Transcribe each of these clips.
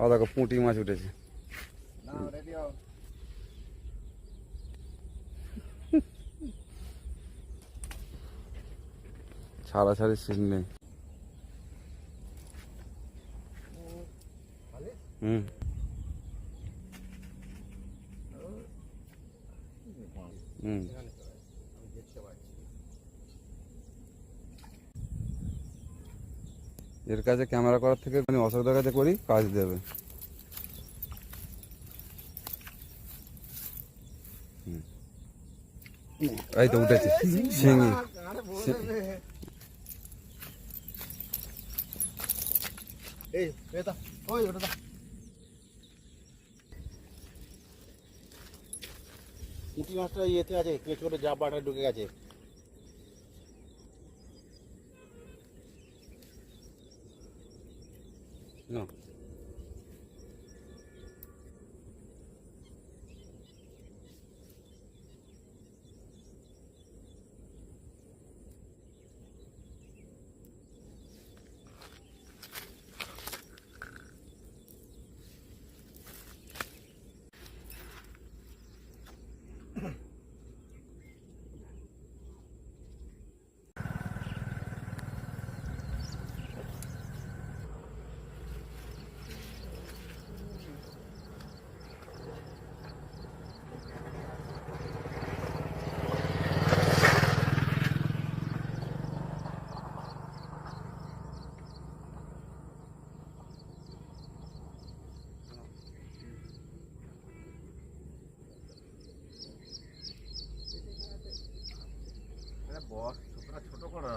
ও দেখো পুঁটি মাছ উঠেছে। ছাড়াছাড়ি সিন নেই। হুম, হুম। এর কাছে ক্যামেরা করার থেকে আমি অশোকদার কাছে করি, কাজ দেবে। এই তো উঠেছে শিঙি। পুঁটি মাছটা ইয়েতে আছে, কেঁচোরে জাবাটা ঢুকে গেছে। না,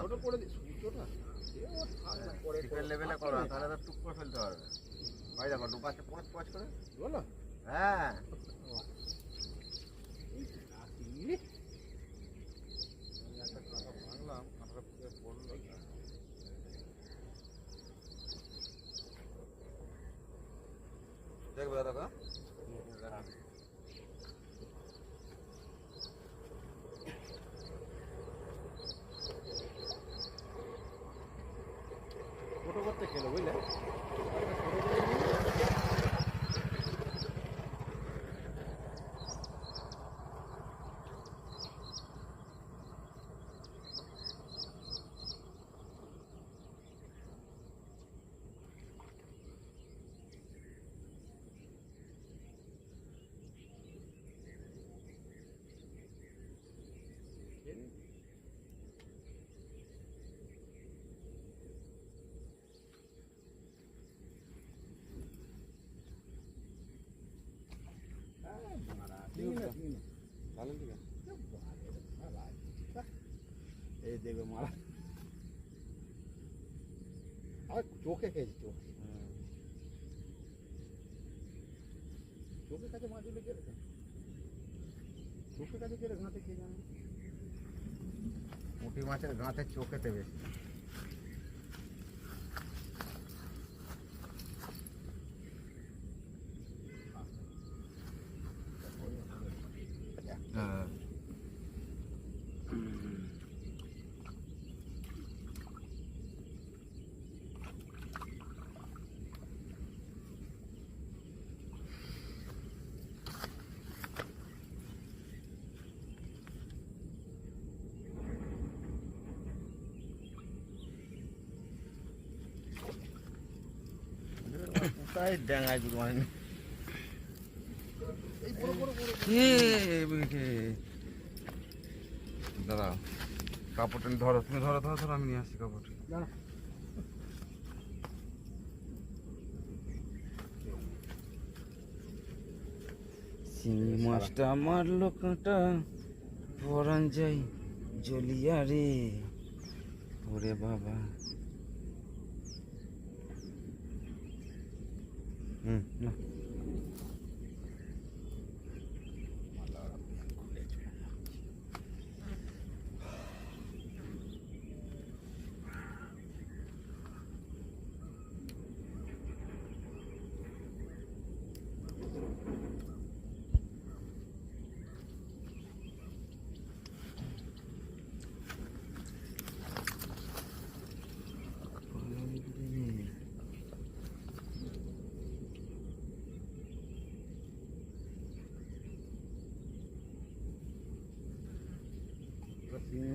ছোট করে দিই সূর্যটা লেভেলে করো, তাহলে তো টুক করে ফেলতে পারবে। ভাই দেখো ডুবাচ্ছে পচ পচ করে, বলো। হ্যাঁ দেখবে দাদা। ছোট করতে খেলো, বুঝলে। এই দেখবে মারা চোখে খেয়েছি, চোখের কাছে মাছ উঠে গেলে, চোখের কাছে গেলে গাঁতে খেয়ে জানে। পুঁটি মাছের গাঁতে চোখেতে বেশি। কোথায় ড্যাঙায় দুটো মানে দাদা কাপড়টা ধরো, তুমি ধরো ধরো ধরো, আমি নিয়ে আসছি কাপড়। চিংড়ি মাছটা মারলো কাঁটা, পরান যাই জ্বলিয়া রে, ওরে বাবা। না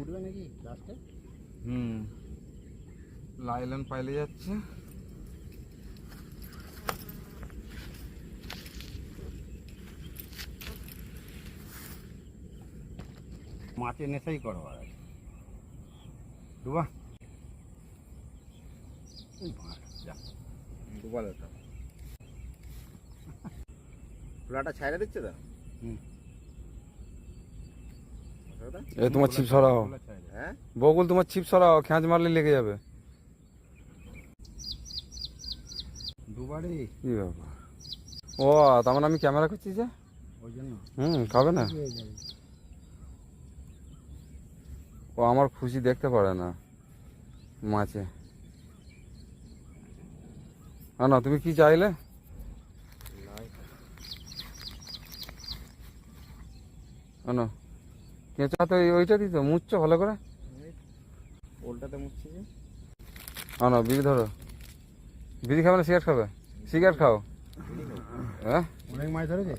উঠবে নাকি লাস্টে? হুম, লাইলেন পাইলে যাচ্ছে। মাছের নেশাই করো আর ডুবা ডুবাল ওটা খোলাটা ছাইড়া দিচ্ছে তো। এ তোমার ছিপ সরাও, হ্যাঁ বকুল তোমার ছিপ সরাও, খেঁচ মারলে লেগে যাবে। দুবারই কি ব্যাপার? ও তার মানে আমি ক্যামেরা করছি যে, ওই জন্য খাবে না। ও আমার খুশি দেখতে পারে না মাছে। না তুমি কি চাইলে? না কেঁচা তো ওইটা দিত, মুচ্ছ ভালো করে। ওলটাতে মুছছি যে। না বিড়ি ধরো। বিড়ি খাবে না সিগারেট খাবে? সিগারেট খাও। হ্যাঁ অনেক মাছ ধরেছে।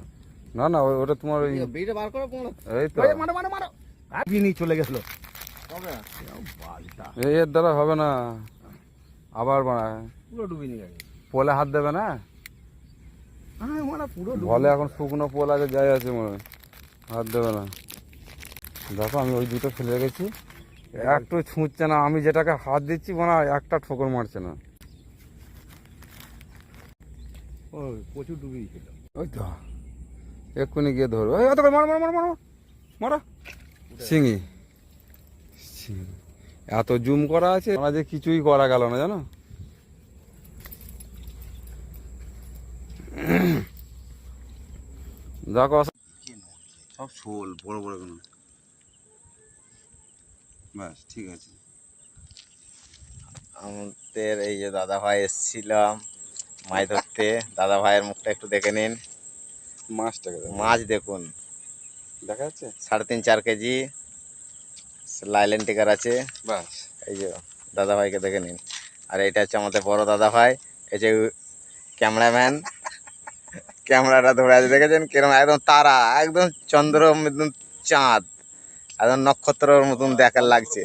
না না ওটা তোমার ওই বিড়িটা বার করো কোন এই তো মারো মারো মারো বিনি চলে গেছিল কবে বালটা এর দ্বারা হবে না। আবার বাড়ায় পুরো ডুবি নিয়ে গেছে। পোলে হাত দেবে না। হ্যাঁ মানে পুরো বলে এখন শুকনো পোল আগে যাই আছে মনে হয়, হাত দেবে না। দেখো আমি ওই দুটো ফেলে রেখেছি, একটু ছুঁচছে না। আমি যেটাকে হাত দিচ্ছি মনে হয় একটা ঠোকর মারছে না। ও প্রচুর ডুবি ছিল। ওই তো এক্ষুনি গিয়ে ধরো। ওই অত করে মারো মারো মারো মারো মারো। শিঙি শিঙি এত জুম করা আছে আমরা যে কিছুই করা গেল না জানো। দেখো সব শোল বড় বড় কোনো ব্যাস ঠিক আছে। আমাদের এই যে দাদা ভাই এসেছিলাম মাছ ধরতে, দাদা ভাইয়ের মুখটা একটু দেখে নিন। মাছটাকে মাছ দেখুন, দেখা যাচ্ছে 3.5-4 কেজি লাইলেন টিকার আছে। বাস। এই যে দাদা ভাইকে দেখে নিন। আর এটা হচ্ছে আমাদের বড় দাদা ভাই, এই যে ক্যামেরাম্যান, ক্যামেরাটা ধরে আছে দেখেছেন কিরকম একদম তারা, একদম চন্দ্র, একদম চাঁদ, একদম নক্ষত্রের মতন দেখার লাগছে।